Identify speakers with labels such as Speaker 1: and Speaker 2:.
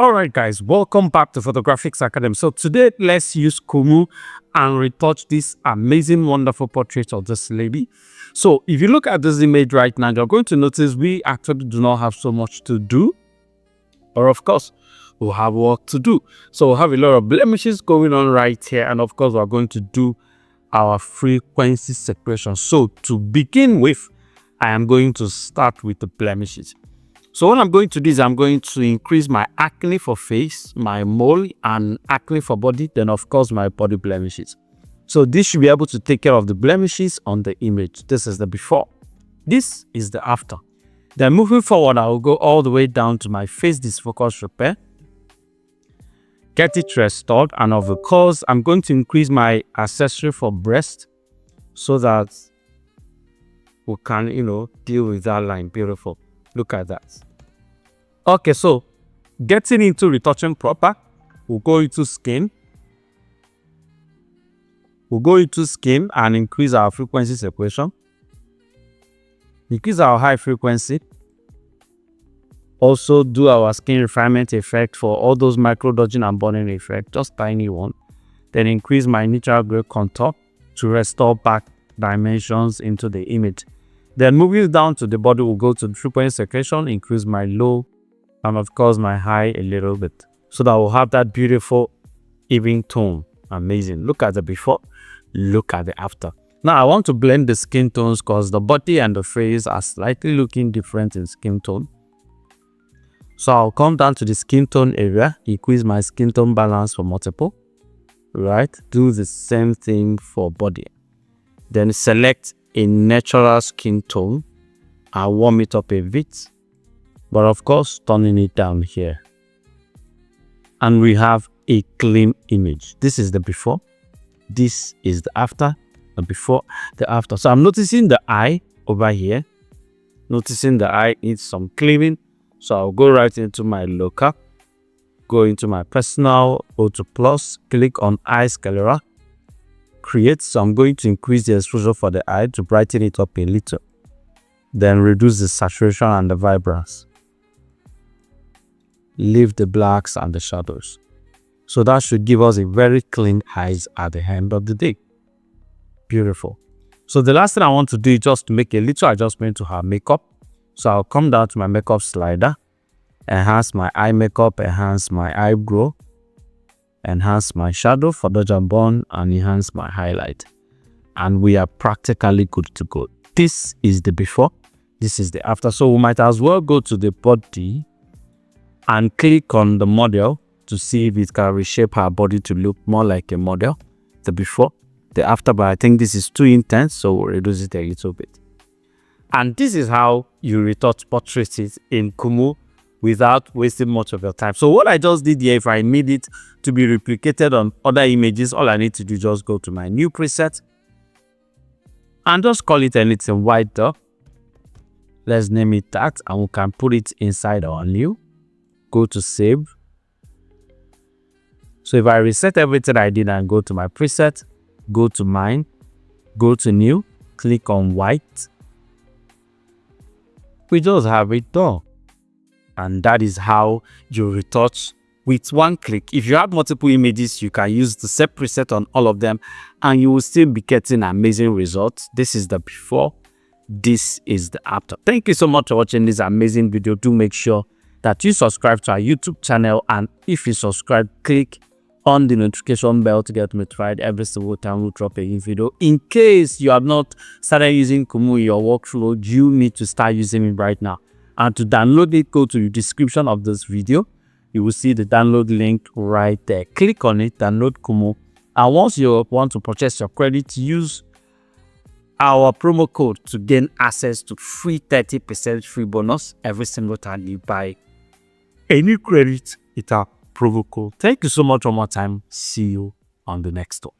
Speaker 1: All right, guys, welcome back to Photographics Academy. So today, let's use Kumoo and retouch this amazing, wonderful portrait of this lady. So if you look at this image right now, you're going to notice we actually do not have so much to do. Or of course, we'll have work to do. So we'll have a lot of blemishes going on right here. And of course, we're going to do our frequency separation. So to begin with, I am going to start with the blemishes. So what I'm going to do is I'm going to increase my acne for face, my mole, and acne for body, then of course my body blemishes. So this should be able to take care of the blemishes on the image. This is the before. This is the after. Then moving forward, I will go all the way down to my face disfocus repair. Get it restored, and of course, I'm going to increase my accessory for breast so that we can, deal with that line. Beautiful. Look at that. Okay, so getting into retouching proper, we'll go into skin. We'll go into skin and increase our frequency separation. Increase our high frequency. Also do our skin refinement effect for all those micro dodging and burning effect, just tiny one. Then increase my neutral gray contour to restore back dimensions into the image. Then moving down to the body, we'll go to the frequency separation, increase my low and of course my high a little bit, so that we'll have that beautiful even tone. Amazing. Look at the before, look at the after. Now I want to blend the skin tones because the body and the face are slightly looking different in skin tone. So I'll come down to the skin tone area, increase my skin tone balance for multiple, right? Do the same thing for body. Then select a natural skin tone and warm it up a bit, but of course turning it down here, and we have a clean image. This is the before, this is the after, the before, the after. So I'm noticing the eye over here, noticing the eye needs some cleaning. So I'll go right into my local, go into my personal, go to plus, click on eye sclera, create. So I'm going to increase the exposure for the eye to brighten it up a little, then reduce the saturation and the vibrance, leave the blacks and the shadows. So that should give us a very clean eyes at the end of the day. Beautiful. So the last thing I want to do is just to make a little adjustment to her makeup. So I'll come down to my makeup slider, enhance my eye makeup, enhance my eyebrow, enhance my shadow for dodge and burn, and enhance my highlight. And we are practically good to go. This is the before, this is the after. So we might as well go to the body and click on the model to see if it can reshape our body to look more like a model. The before, the after, but I think this is too intense, so we'll reduce it a little bit. And this is how you retouch portraits in Kumoo without wasting much of your time. So what I just did here, if I need it to be replicated on other images, all I need to do is just go to my new preset and just call it anything white dot. Let's name it that, and we can put it inside our new. Go to save. So if I reset everything I did and go to my preset, go to mine, go to new, click on white, we just have it done. And that is how you retouch with one click. If you have multiple images, you can use the set preset on all of them and you will still be getting amazing results. This is the before, this is the after. Thank you so much for watching this amazing video. Do make sure that you subscribe to our YouTube channel, and if you subscribe, click on the notification bell to get notified every single time we drop a new video. In case you have not started using Kumoo in your workflow, you need to start using it right now. And to download it, go to the description of this video. You will see the download link right there. Click on it, download Kumoo. And once you want to purchase your credit, use our promo code to gain access to free 30% free bonus every single time you buy any credit. It's a promo code. Thank you so much one more time. See you on the next one.